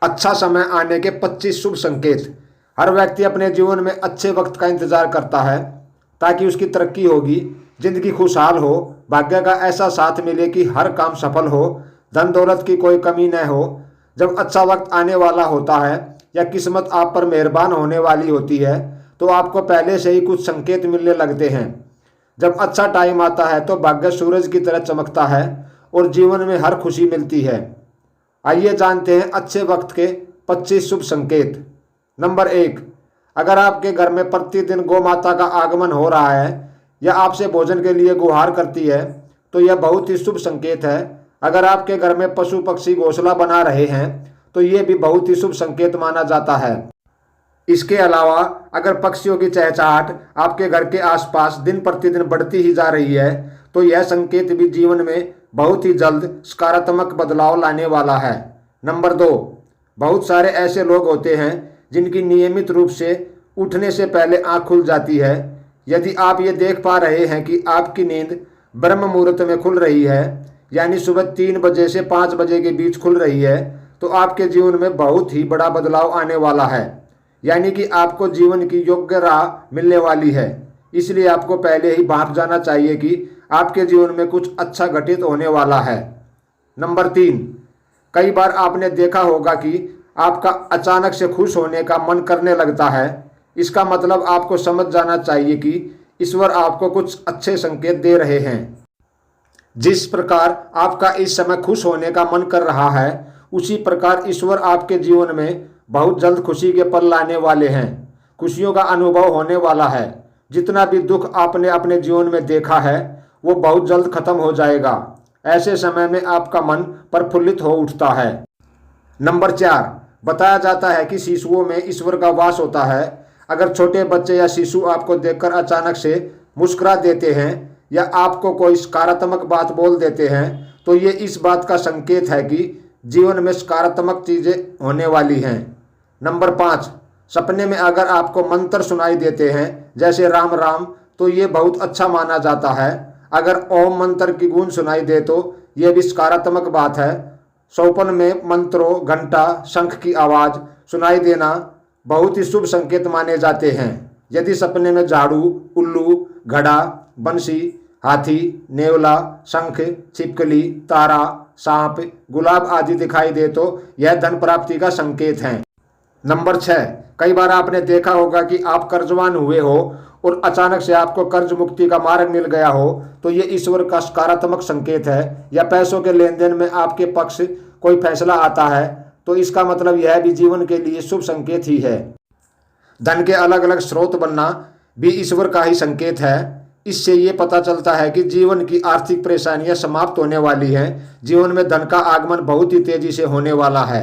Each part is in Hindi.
अच्छा समय आने के 25 शुभ संकेत। हर व्यक्ति अपने जीवन में अच्छे वक्त का इंतजार करता है ताकि उसकी तरक्की होगी, जिंदगी खुशहाल हो, भाग्य का ऐसा साथ मिले कि हर काम सफल हो, धन दौलत की कोई कमी न हो। जब अच्छा वक्त आने वाला होता है या किस्मत आप पर मेहरबान होने वाली होती है तो आपको पहले से ही कुछ संकेत मिलने लगते हैं। जब अच्छा टाइम आता है तो भाग्य सूरज की तरह चमकता है और जीवन में हर खुशी मिलती है। आइए जानते हैं अच्छे वक्त के 25 शुभ संकेत। नंबर 1, अगर आपके घर में प्रतिदिन गौ माता का आगमन हो रहा है या आपसे भोजन के लिए गुहार करती है तो यह बहुत ही शुभ संकेत है। अगर आपके घर में पशु पक्षी घोंसला बना रहे हैं तो यह भी बहुत ही शुभ संकेत माना जाता है। इसके अलावा अगर पक्षियों की चहचहाट आपके घर के आसपास दिन प्रतिदिन बढ़ती ही जा रही है तो यह संकेत भी जीवन में बहुत ही जल्द सकारात्मक बदलाव लाने वाला है। नंबर 2, बहुत सारे ऐसे लोग होते हैं जिनकी नियमित रूप से उठने से पहले आंख खुल जाती है। यदि आप ये देख पा रहे हैं कि आपकी नींद ब्रह्म मुहूर्त में खुल रही है, यानी सुबह 3 बजे से 5 बजे के बीच खुल रही है, तो आपके जीवन में बहुत ही बड़ा बदलाव आने वाला है, यानी कि आपको जीवन की योग्य राह मिलने वाली है। इसलिए आपको पहले ही भाप जाना चाहिए कि आपके जीवन में कुछ अच्छा घटित होने वाला है। नंबर 3, कई बार आपने देखा होगा कि आपका अचानक से खुश होने का मन करने लगता है। इसका मतलब आपको समझ जाना चाहिए कि ईश्वर आपको कुछ अच्छे संकेत दे रहे हैं। जिस प्रकार आपका इस समय खुश होने का मन कर रहा है, उसी प्रकार ईश्वर आपके जीवन में बहुत जल्द खुशी के पल लाने वाले हैं। खुशियों का अनुभव होने वाला है। जितना भी दुख आपने अपने जीवन में देखा है वो बहुत जल्द खत्म हो जाएगा। ऐसे समय में आपका मन प्रफुल्लित हो उठता है। नंबर 4, बताया जाता है कि शिशुओं में ईश्वर का वास होता है। अगर छोटे बच्चे या शिशु आपको देखकर अचानक से मुस्कुरा देते हैं या आपको कोई सकारात्मक बात बोल देते हैं तो ये इस बात का संकेत है कि जीवन में सकारात्मक चीज़ें होने वाली हैं। नंबर 5, सपने में अगर आपको मंत्र सुनाई देते हैं जैसे राम राम तो ये बहुत अच्छा माना जाता है। अगर ओम मंत्र की गूंज सुनाई दे तो यह भी सकारात्मक बात है। स्वप्न में मंत्रों, घंटा, शंख की आवाज़ सुनाई देना बहुत ही शुभ संकेत माने जाते हैं। यदि सपने में झाड़ू, उल्लू, घड़ा, बंसी, हाथी, नेवला, शंख, छिपकली, तारा, सांप, गुलाब आदि दिखाई दे तो यह धन प्राप्ति का संकेत है। नंबर 6, कई बार आपने देखा होगा कि आप कर्जवान हुए हो और अचानक से आपको कर्ज मुक्ति का मार्ग मिल गया हो तो ये ईश्वर का सकारात्मक संकेत है। या पैसों के लेन देन में आपके पक्ष कोई फैसला आता है तो इसका मतलब यह भी जीवन के लिए शुभ संकेत ही है। धन के अलग अलग स्रोत बनना भी ईश्वर का ही संकेत है। इससे ये पता चलता है कि जीवन की आर्थिक परेशानियां समाप्त होने वाली हैं। जीवन में धन का आगमन बहुत ही तेजी से होने वाला है।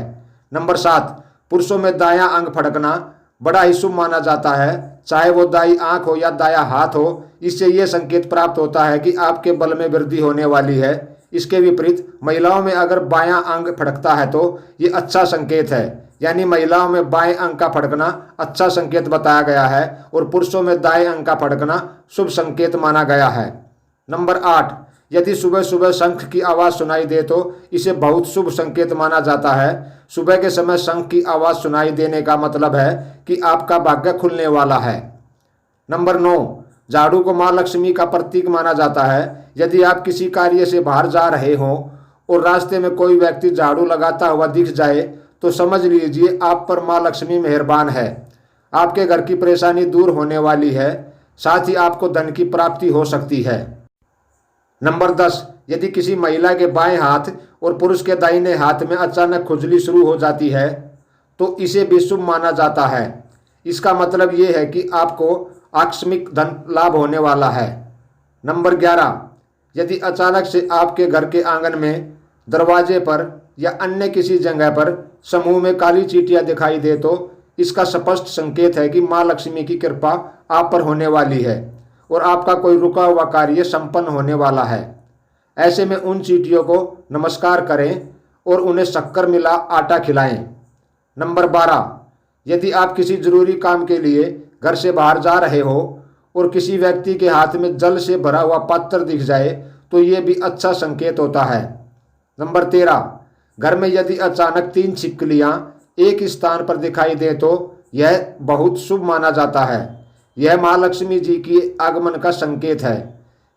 नंबर 7, पुरुषों में दायां अंग फड़कना बड़ा ही शुभ माना जाता है, चाहे वो दाई आंख हो या दाया हाथ हो। इससे ये संकेत प्राप्त होता है कि आपके बल में वृद्धि होने वाली है। इसके विपरीत महिलाओं में अगर बायां अंग फड़कता है तो ये अच्छा संकेत है, यानी महिलाओं में बाएं अंग का फड़कना अच्छा संकेत बताया गया है और पुरुषों में दाएं अंग का फड़कना शुभ संकेत माना गया है। नंबर 8, यदि सुबह सुबह शंख की आवाज़ सुनाई दे तो इसे बहुत शुभ संकेत माना जाता है। सुबह के समय शंख की आवाज़ सुनाई देने का मतलब है कि आपका भाग्य खुलने वाला है। नंबर 9, झाड़ू को माँ लक्ष्मी का प्रतीक माना जाता है। यदि आप किसी कार्य से बाहर जा रहे हों और रास्ते में कोई व्यक्ति झाड़ू लगाता हुआ दिख जाए तो समझ लीजिए आप पर माँ लक्ष्मी मेहरबान है। आपके घर की परेशानी दूर होने वाली है, साथ ही आपको धन की प्राप्ति हो सकती है। नंबर 10, यदि किसी महिला के बाएं हाथ और पुरुष के दाहिने हाथ में अचानक खुजली शुरू हो जाती है तो इसे भी शुभ माना जाता है। इसका मतलब ये है कि आपको आकस्मिक धन लाभ होने वाला है। नंबर 11, यदि अचानक से आपके घर के आंगन में, दरवाजे पर या अन्य किसी जगह पर समूह में काली चींटियां दिखाई दे तो इसका स्पष्ट संकेत है कि माँ लक्ष्मी की कृपा आप पर होने वाली है और आपका कोई रुका हुआ कार्य संपन्न होने वाला है। ऐसे में उन चींटियों को नमस्कार करें और उन्हें शक्कर मिला आटा खिलाएं। नंबर 12, यदि आप किसी जरूरी काम के लिए घर से बाहर जा रहे हो और किसी व्यक्ति के हाथ में जल से भरा हुआ पात्र दिख जाए तो ये भी अच्छा संकेत होता है। नंबर 13, घर में यदि अचानक 3 छिपकलियाँ एक स्थान पर दिखाई दे तो यह बहुत शुभ माना जाता है। यह महालक्ष्मी जी की आगमन का संकेत है।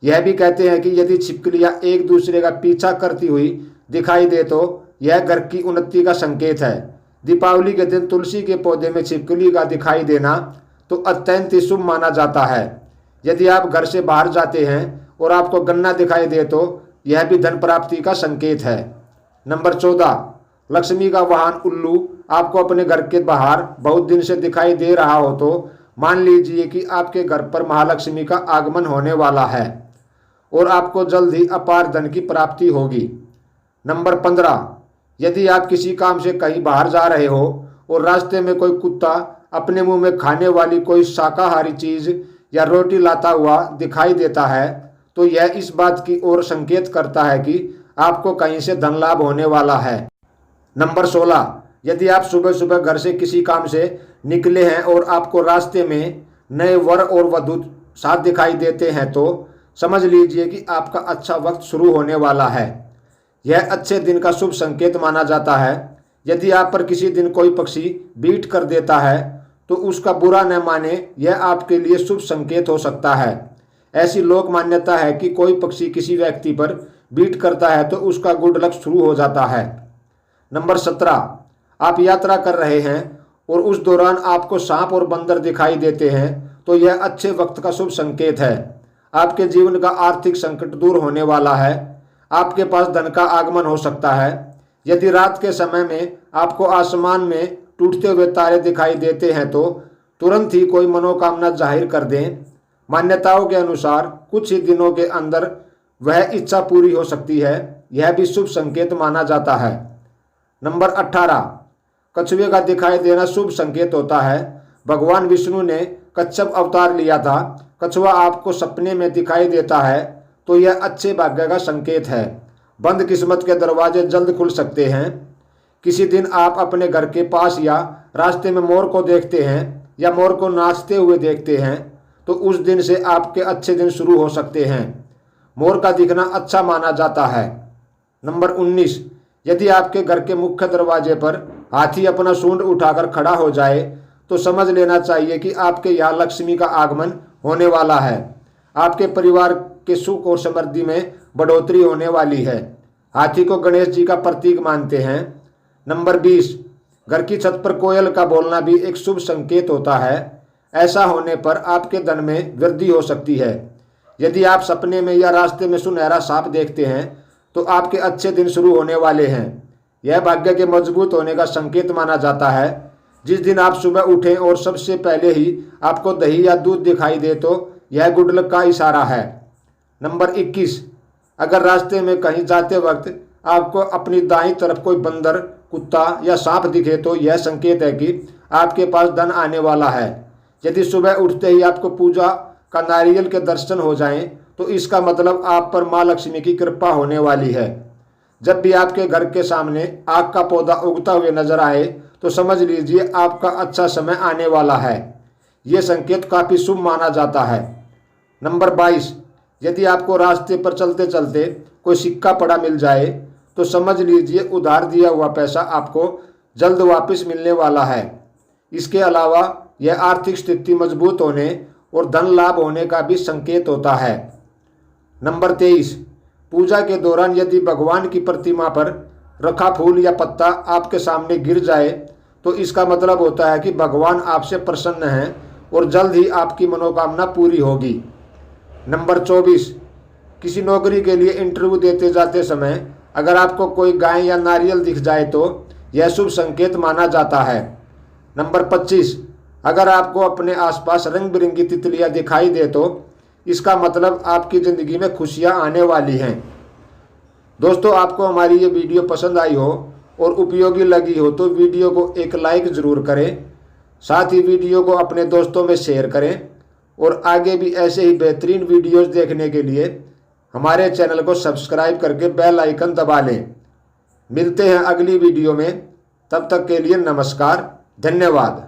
यह भी कहते हैं कि यदि छिपकलियां एक दूसरे का पीछा करती हुई दिखाई दे तो यह घर की उन्नति का संकेत है। दीपावली के दिन तुलसी के पौधे में छिपकली का दिखाई देना तो अत्यंत ही शुभ माना जाता है। यदि आप घर से बाहर जाते हैं और आपको गन्ना दिखाई दे तो यह भी धन प्राप्ति का संकेत है। नंबर 14, लक्ष्मी का वाहन उल्लू आपको अपने घर के बाहर बहुत दिन से दिखाई दे रहा हो तो मान लीजिए कि आपके घर पर महालक्ष्मी का आगमन होने वाला है और आपको जल्द ही अपार धन की प्राप्ति होगी। नंबर 15, यदि आप किसी काम से कहीं बाहर जा रहे हो और रास्ते में कोई कुत्ता अपने मुंह में खाने वाली कोई शाकाहारी चीज या रोटी लाता हुआ दिखाई देता है तो यह इस बात की ओर संकेत करता है कि आपको कहीं से धन लाभ होने वाला है। नंबर 16, यदि आप सुबह सुबह घर से किसी काम से निकले हैं और आपको रास्ते में नए वर और वधू साथ दिखाई देते हैं तो समझ लीजिए कि आपका अच्छा वक्त शुरू होने वाला है। यह अच्छे दिन का शुभ संकेत माना जाता है। यदि आप पर किसी दिन कोई पक्षी बीट कर देता है तो उसका बुरा न माने, यह आपके लिए शुभ संकेत हो सकता है। ऐसी लोक मान्यता है कि कोई पक्षी किसी व्यक्ति पर बीट करता है तो उसका गुड लक शुरू हो जाता है। नंबर 17, आप यात्रा कर रहे हैं और उस दौरान आपको सांप और बंदर दिखाई देते हैं तो यह अच्छे वक्त का शुभ संकेत है। आपके जीवन का आर्थिक संकट दूर होने वाला है। आपके पास धन का आगमन हो सकता है। यदि रात के समय में आपको आसमान में टूटते हुए तारे दिखाई देते हैं तो तुरंत ही कोई मनोकामना जाहिर कर दें। मान्यताओं के अनुसार कुछ ही दिनों के अंदर वह इच्छा पूरी हो सकती है। यह भी शुभ संकेत माना जाता है। नंबर 18, कछुए का दिखाई देना शुभ संकेत होता है। भगवान विष्णु ने कच्छप अवतार लिया था। कछुआ आपको सपने में दिखाई देता है तो यह अच्छे भाग्य का संकेत है। बंद किस्मत के दरवाजे जल्द खुल सकते हैं। किसी दिन आप अपने घर के पास या रास्ते में मोर को देखते हैं या मोर को नाचते हुए देखते हैं तो उस दिन से आपके अच्छे दिन शुरू हो सकते हैं। मोर का दिखना अच्छा माना जाता है। नंबर 19, यदि आपके घर के मुख्य दरवाजे पर हाथी अपना सूंड उठाकर खड़ा हो जाए तो समझ लेना चाहिए कि आपके यहाँ लक्ष्मी का आगमन होने वाला है। आपके परिवार के सुख और समृद्धि में बढ़ोतरी होने वाली है। हाथी को गणेश जी का प्रतीक मानते हैं। नंबर 20, घर की छत पर कोयल का बोलना भी एक शुभ संकेत होता है। ऐसा होने पर आपके धन में वृद्धि हो सकती है। यदि आप सपने में या रास्ते में सुनहरा सांप देखते हैं तो आपके अच्छे दिन शुरू होने वाले हैं। यह भाग्य के मजबूत होने का संकेत माना जाता है। जिस दिन आप सुबह उठें और सबसे पहले ही आपको दही या दूध दिखाई दे तो यह गुड लक का इशारा है। नंबर 21, अगर रास्ते में कहीं जाते वक्त आपको अपनी दाईं तरफ कोई बंदर, कुत्ता या सांप दिखे तो यह संकेत है कि आपके पास धन आने वाला है। यदि सुबह उठते ही आपको पूजा का नारियल के दर्शन हो जाएं तो इसका मतलब आप पर माँ लक्ष्मी की कृपा होने वाली है। जब भी आपके घर के सामने आग का पौधा उगता हुए नजर आए तो समझ लीजिए आपका अच्छा समय आने वाला है। ये संकेत काफ़ी शुभ माना जाता है। नंबर 22, यदि आपको रास्ते पर चलते चलते कोई सिक्का पड़ा मिल जाए तो समझ लीजिए उधार दिया हुआ पैसा आपको जल्द वापस मिलने वाला है। इसके अलावा यह आर्थिक स्थिति मजबूत होने और धन लाभ होने का भी संकेत होता है। नंबर 23, पूजा के दौरान यदि भगवान की प्रतिमा पर रखा फूल या पत्ता आपके सामने गिर जाए तो इसका मतलब होता है कि भगवान आपसे प्रसन्न हैं और जल्द ही आपकी मनोकामना पूरी होगी। नंबर 24, किसी नौकरी के लिए इंटरव्यू देते जाते समय अगर आपको कोई गाय या नारियल दिख जाए तो यह शुभ संकेत माना जाता है। नंबर 25, अगर आपको अपने आसपास रंग बिरंगी तितलियां दिखाई दे तो इसका मतलब आपकी ज़िंदगी में खुशियां आने वाली हैं। दोस्तों, आपको हमारी ये वीडियो पसंद आई हो और उपयोगी लगी हो तो वीडियो को एक लाइक ज़रूर करें। साथ ही वीडियो को अपने दोस्तों में शेयर करें और आगे भी ऐसे ही बेहतरीन वीडियोस देखने के लिए हमारे चैनल को सब्सक्राइब करके बेल आइकन दबा लें। मिलते हैं अगली वीडियो में, तब तक के लिए नमस्कार, धन्यवाद।